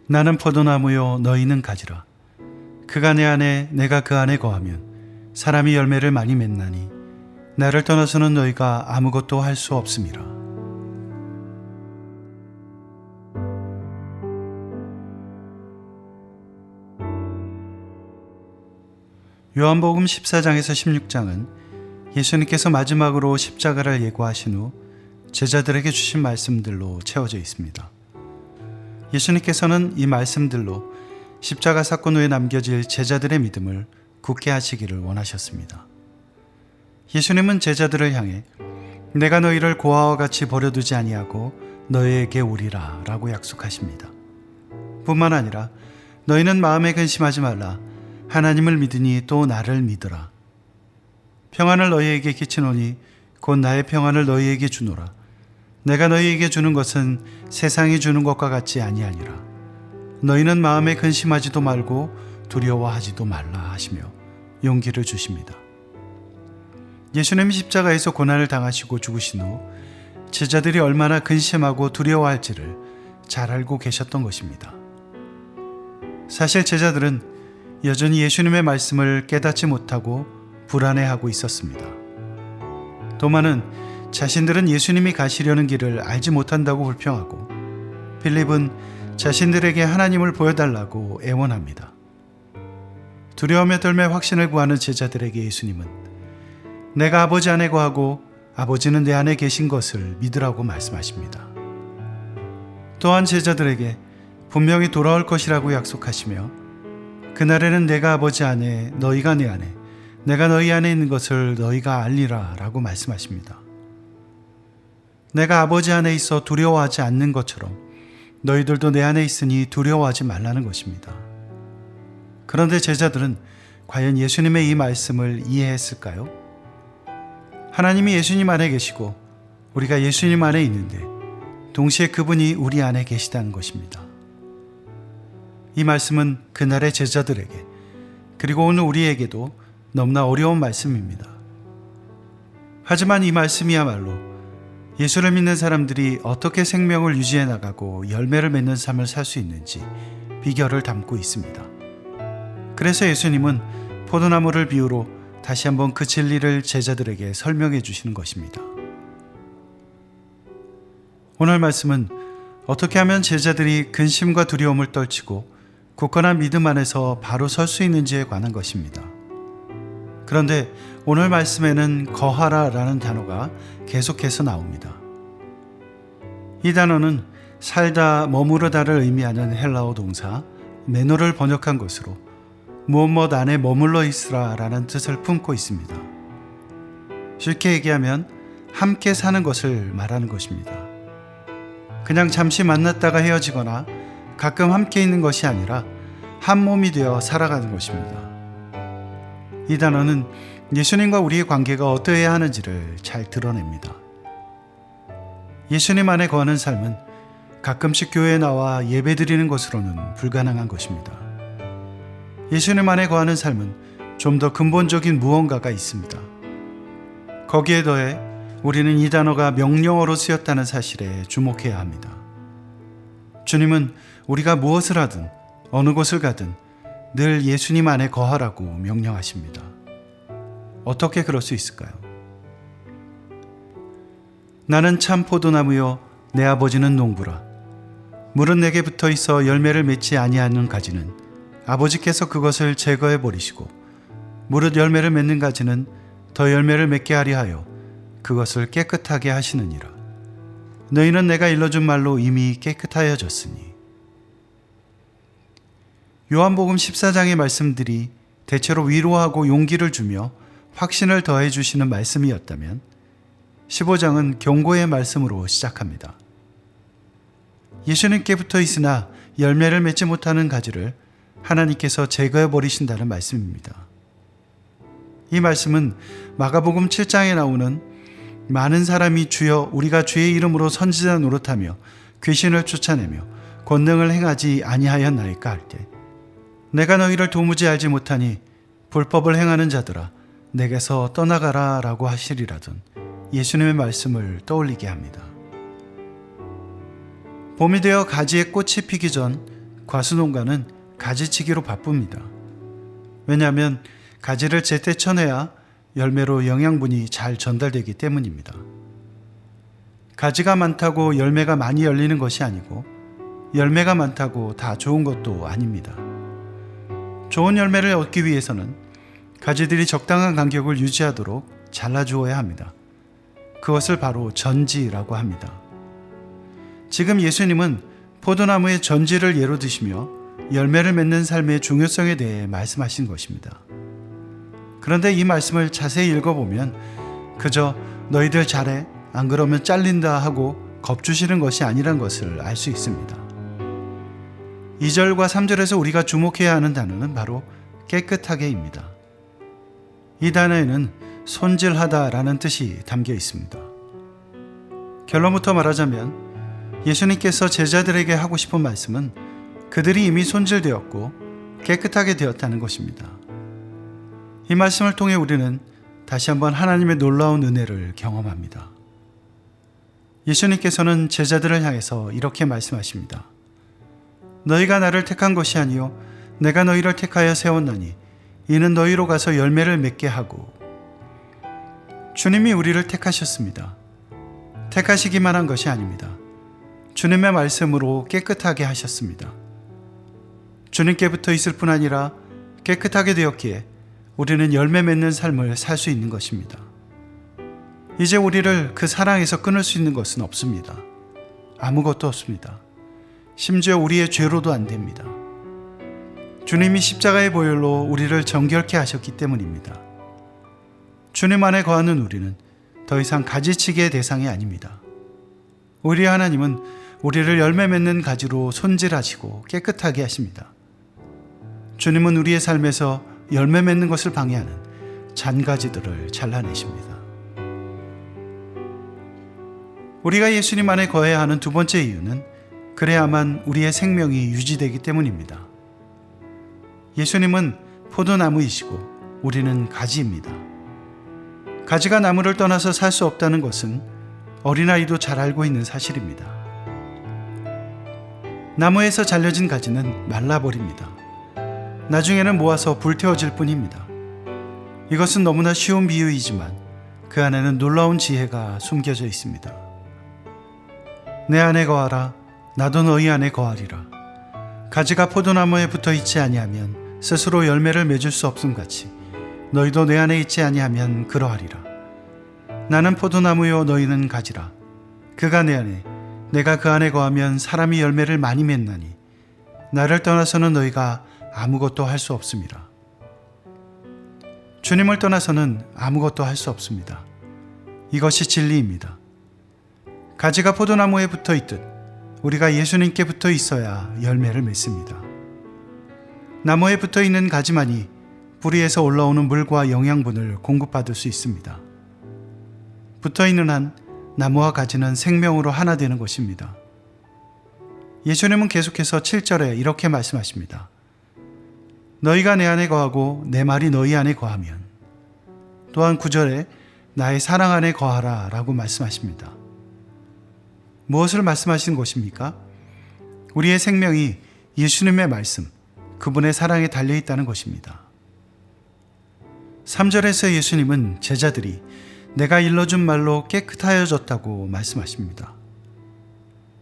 나는 포도나무요 너희는 가지라. 그가 내 안에 내가 그 안에 거하면 사람이 열매를 많이 맺나니 나를 떠나서는 너희가 아무것도 할 수 없음이라. 요한복음 14장에서 16장은 예수님께서 마지막으로 십자가를 예고하신 후 제자들에게 주신 말씀들로 채워져 있습니다. 예수님께서는 이 말씀들로 십자가 사건 후에 남겨질 제자들의 믿음을 굳게 하시기를 원하셨습니다. 예수님은 제자들을 향해 내가 너희를 고아와 같이 버려두지 아니하고 너희에게 오리라 라고 약속하십니다. 뿐만 아니라 너희는 마음에 근심하지 말라. 하나님을 믿으니 또 나를 믿으라. 평안을 너희에게 끼치노니 곧 나의 평안을 너희에게 주노라. 내가 너희에게 주는 것은 세상이 주는 것과 같지 아니하니라. 너희는 마음에 근심하지도 말고 두려워하지도 말라 하시며 용기를 주십니다. 예수님이 십자가에서 고난을 당하시고 죽으신 후 제자들이 얼마나 근심하고 두려워할지를 잘 알고 계셨던 것입니다. 사실 제자들은 여전히 예수님의 말씀을 깨닫지 못하고 불안해하고 있었습니다. 도마는 자신들은 예수님이 가시려는 길을 알지 못한다고 불평하고, 빌립은 자신들에게 하나님을 보여달라고 애원합니다. 두려움에 떨며 확신을 구하는 제자들에게 예수님은 내가 아버지 안에 거하고 아버지는 내 안에 계신 것을 믿으라고 말씀하십니다. 또한 제자들에게 분명히 돌아올 것이라고 약속하시며 그날에는 내가 아버지 안에 너희가 내 안에 내가 너희 안에 있는 것을 너희가 알리라 라고 말씀하십니다. 내가 아버지 안에 있어 두려워하지 않는 것처럼 너희들도 내 안에 있으니 두려워하지 말라는 것입니다. 그런데 제자들은 과연 예수님의 이 말씀을 이해했을까요? 하나님이 예수님 안에 계시고 우리가 예수님 안에 있는데 동시에 그분이 우리 안에 계시다는 것입니다. 이 말씀은 그날의 제자들에게 그리고 오늘 우리에게도 너무나 어려운 말씀입니다. 하지만 이 말씀이야말로 예수를 믿는 사람들이 어떻게 생명을 유지해 나가고 열매를 맺는 삶을 살 수 있는지 비결을 담고 있습니다. 그래서 예수님은 포도나무를 비유로 다시 한번 그 진리를 제자들에게 설명해 주시는 것입니다. 오늘 말씀은 어떻게 하면 제자들이 근심과 두려움을 떨치고 굳건한 믿음 안에서 바로 설 수 있는지에 관한 것입니다. 그런데 오늘 말씀에는 거하라 라는 단어가 계속해서 나옵니다. 이 단어는 살다, 머무르다를 의미하는 헬라어 동사 메노를 번역한 것으로 무엇 안에 머물러 있으라 라는 뜻을 품고 있습니다. 쉽게 얘기하면 함께 사는 것을 말하는 것입니다. 그냥 잠시 만났다가 헤어지거나 가끔 함께 있는 것이 아니라 한 몸이 되어 살아가는 것입니다. 이 단어는 예수님과 우리의 관계가 어떠해야 하는지를 잘 드러냅니다. 예수님 안에 거하는 삶은 가끔씩 교회에 나와 예배드리는 것으로는 불가능한 것입니다. 예수님 안에 거하는 삶은 좀 더 근본적인 무언가가 있습니다. 거기에 더해 우리는 이 단어가 명령어로 쓰였다는 사실에 주목해야 합니다. 주님은 우리가 무엇을 하든 어느 곳을 가든 늘 예수님 안에 거하라고 명령하십니다. 어떻게 그럴 수 있을까요? 나는 참 포도나무요 내 아버지는 농부라. 물은 내게 붙어 있어 열매를 맺지 아니하는 가지는 아버지께서 그것을 제거해 버리시고 무릇 열매를 맺는 가지는 더 열매를 맺게 하려 하여 그것을 깨끗하게 하시느니라. 너희는 내가 일러준 말로 이미 깨끗하여졌으니. 요한복음 14장의 말씀들이 대체로 위로하고 용기를 주며 확신을 더해 주시는 말씀이었다면 15장은 경고의 말씀으로 시작합니다. 예수님께 붙어 있으나 열매를 맺지 못하는 가지를 하나님께서 제거해 버리신다는 말씀입니다. 이 말씀은 마가복음 7장에 나오는 많은 사람이 주여 우리가 주의 이름으로 선지자 노릇하며 귀신을 쫓아내며 권능을 행하지 아니하였나이까 할 때 내가 너희를 도무지 알지 못하니 불법을 행하는 자들아 내게서 떠나가라 라고 하시리라던 예수님의 말씀을 떠올리게 합니다. 봄이 되어 가지에 꽃이 피기 전 과수농가는 가지치기로 바쁩니다. 왜냐하면 가지를 제때 쳐내야 열매로 영양분이 잘 전달되기 때문입니다. 가지가 많다고 열매가 많이 열리는 것이 아니고 열매가 많다고 다 좋은 것도 아닙니다. 좋은 열매를 얻기 위해서는 가지들이 적당한 간격을 유지하도록 잘라주어야 합니다. 그것을 바로 전지라고 합니다. 지금 예수님은 포도나무의 전지를 예로 드시며 열매를 맺는 삶의 중요성에 대해 말씀하신 것입니다. 그런데 이 말씀을 자세히 읽어보면 그저 너희들 잘해 안 그러면 잘린다 하고 겁주시는 것이 아니란 것을 알 수 있습니다. 2절과 3절에서 우리가 주목해야 하는 단어는 바로 깨끗하게입니다. 이 단어에는 손질하다라는 뜻이 담겨 있습니다. 결론부터 말하자면 예수님께서 제자들에게 하고 싶은 말씀은 그들이 이미 손질되었고 깨끗하게 되었다는 것입니다. 이 말씀을 통해 우리는 다시 한번 하나님의 놀라운 은혜를 경험합니다. 예수님께서는 제자들을 향해서 이렇게 말씀하십니다. 너희가 나를 택한 것이 아니요 내가 너희를 택하여 세웠나니 이는 너희로 가서 열매를 맺게 하고. 주님이 우리를 택하셨습니다. 택하시기만 한 것이 아닙니다. 주님의 말씀으로 깨끗하게 하셨습니다. 주님께 붙어 있을 뿐 아니라 깨끗하게 되었기에 우리는 열매 맺는 삶을 살 수 있는 것입니다. 이제 우리를 그 사랑에서 끊을 수 있는 것은 없습니다. 아무것도 없습니다. 심지어 우리의 죄로도 안 됩니다. 주님이 십자가의 보혈로 우리를 정결케 하셨기 때문입니다. 주님 안에 거하는 우리는 더 이상 가지치기의 대상이 아닙니다. 우리 하나님은 우리를 열매 맺는 가지로 손질하시고 깨끗하게 하십니다. 주님은 우리의 삶에서 열매 맺는 것을 방해하는 잔가지들을 잘라내십니다. 우리가 예수님 안에 거해야 하는 두 번째 이유는 그래야만 우리의 생명이 유지되기 때문입니다. 예수님은 포도나무이시고 우리는 가지입니다. 가지가 나무를 떠나서 살 수 없다는 것은 어린아이도 잘 알고 있는 사실입니다. 나무에서 잘려진 가지는 말라버립니다. 나중에는 모아서 불태워질 뿐입니다. 이것은 너무나 쉬운 비유이지만 그 안에는 놀라운 지혜가 숨겨져 있습니다. 내 안에 거하라 나도 너희 안에 거하리라. 가지가 포도나무에 붙어 있지 아니하면 스스로 열매를 맺을 수 없음 같이 너희도 내 안에 있지 아니하면 그러하리라. 나는 포도나무요 너희는 가지라. 그가 내 안에 내가 그 안에 거하면 사람이 열매를 많이 맺나니 나를 떠나서는 너희가 아무것도 할 수 없습니다. 주님을 떠나서는 아무것도 할 수 없습니다. 이것이 진리입니다. 가지가 포도나무에 붙어 있듯 우리가 예수님께 붙어 있어야 열매를 맺습니다. 나무에 붙어 있는 가지만이 뿌리에서 올라오는 물과 영양분을 공급받을 수 있습니다. 붙어 있는 한 나무와 가지는 생명으로 하나 되는 것입니다. 예수님은 계속해서 7절에 이렇게 말씀하십니다. 너희가 내 안에 거하고 내 말이 너희 안에 거하면. 또한 9절에 나의 사랑 안에 거하라 라고 말씀하십니다. 무엇을 말씀하시는 것입니까? 우리의 생명이 예수님의 말씀, 그분의 사랑에 달려있다는 것입니다. 3절에서 예수님은 제자들이 내가 일러준 말로 깨끗하여졌다고 말씀하십니다.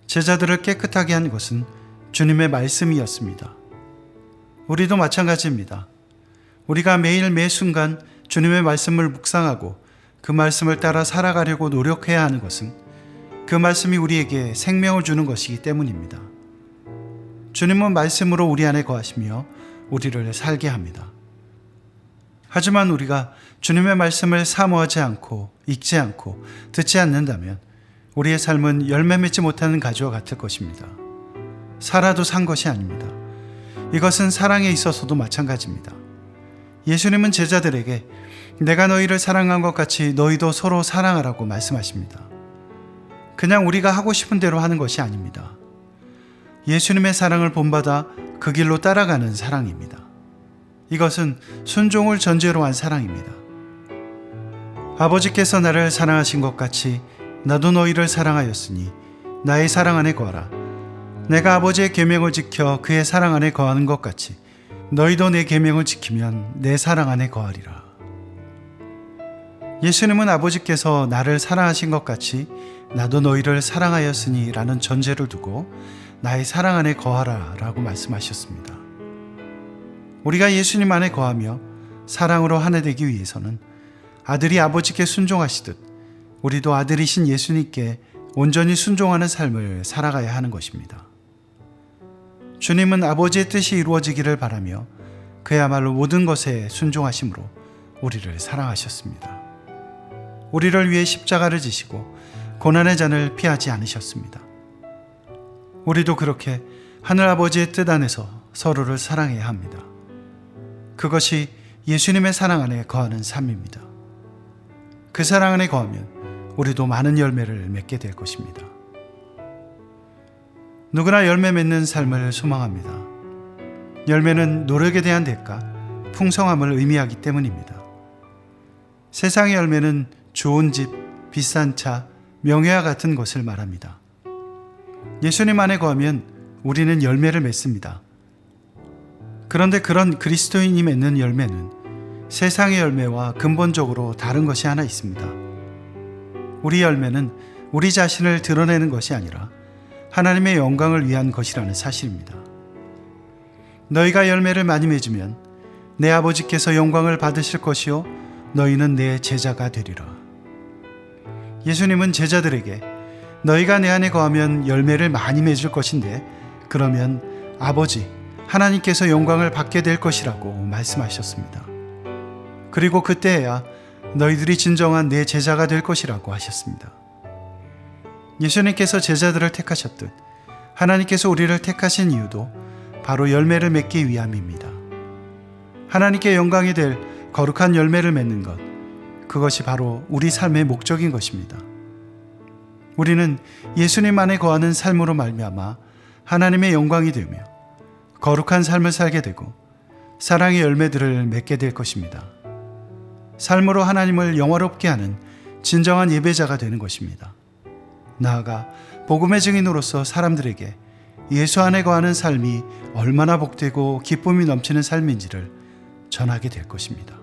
제자들을 깨끗하게 한 것은 주님의 말씀이었습니다. 우리도 마찬가지입니다. 우리가 매일 매 순간 주님의 말씀을 묵상하고 그 말씀을 따라 살아가려고 노력해야 하는 것은 그 말씀이 우리에게 생명을 주는 것이기 때문입니다. 주님은 말씀으로 우리 안에 거하시며 우리를 살게 합니다. 하지만 우리가 주님의 말씀을 사모하지 않고 읽지 않고 듣지 않는다면 우리의 삶은 열매 맺지 못하는 가지와 같을 것입니다. 살아도 산 것이 아닙니다. 이것은 사랑에 있어서도 마찬가지입니다. 예수님은 제자들에게 내가 너희를 사랑한 것 같이 너희도 서로 사랑하라고 말씀하십니다. 그냥 우리가 하고 싶은 대로 하는 것이 아닙니다. 예수님의 사랑을 본받아 그 길로 따라가는 사랑입니다. 이것은 순종을 전제로 한 사랑입니다. 아버지께서 나를 사랑하신 것 같이 나도 너희를 사랑하였으니 나의 사랑 안에 거하라. 내가 아버지의 계명을 지켜 그의 사랑 안에 거하는 것 같이 너희도 내 계명을 지키면 내 사랑 안에 거하리라. 예수님은 아버지께서 나를 사랑하신 것 같이 나도 너희를 사랑하였으니 라는 전제를 두고 나의 사랑 안에 거하라 라고 말씀하셨습니다. 우리가 예수님 안에 거하며 사랑으로 하나 되기 위해서는 아들이 아버지께 순종하시듯 우리도 아들이신 예수님께 온전히 순종하는 삶을 살아가야 하는 것입니다. 주님은 아버지의 뜻이 이루어지기를 바라며 그야말로 모든 것에 순종하심으로 우리를 사랑하셨습니다. 우리를 위해 십자가를 지시고 고난의 잔을 피하지 않으셨습니다. 우리도 그렇게 하늘아버지의 뜻 안에서 서로를 사랑해야 합니다. 그것이 예수님의 사랑 안에 거하는 삶입니다. 그 사랑 안에 거하면 우리도 많은 열매를 맺게 될 것입니다. 누구나 열매 맺는 삶을 소망합니다. 열매는 노력에 대한 대가, 풍성함을 의미하기 때문입니다. 세상의 열매는 좋은 집, 비싼 차, 명예와 같은 것을 말합니다. 예수님 안에 거하면 우리는 열매를 맺습니다. 그런데 그런 그리스도인이 맺는 열매는 세상의 열매와 근본적으로 다른 것이 하나 있습니다. 우리 열매는 우리 자신을 드러내는 것이 아니라 하나님의 영광을 위한 것이라는 사실입니다. 너희가 열매를 많이 맺으면 내 아버지께서 영광을 받으실 것이요 너희는 내 제자가 되리라. 예수님은 제자들에게 너희가 내 안에 거하면 열매를 많이 맺을 것인데 그러면 아버지 하나님께서 영광을 받게 될 것이라고 말씀하셨습니다. 그리고 그때야 너희들이 진정한 내 제자가 될 것이라고 하셨습니다. 예수님께서 제자들을 택하셨듯 하나님께서 우리를 택하신 이유도 바로 열매를 맺기 위함입니다. 하나님께 영광이 될 거룩한 열매를 맺는 것, 그것이 바로 우리 삶의 목적인 것입니다. 우리는 예수님 안에 거하는 삶으로 말미암아 하나님의 영광이 되며 거룩한 삶을 살게 되고 사랑의 열매들을 맺게 될 것입니다. 삶으로 하나님을 영화롭게 하는 진정한 예배자가 되는 것입니다. 나아가 복음의 증인으로서 사람들에게 예수 안에 거하는 삶이 얼마나 복되고 기쁨이 넘치는 삶인지를 전하게 될 것입니다.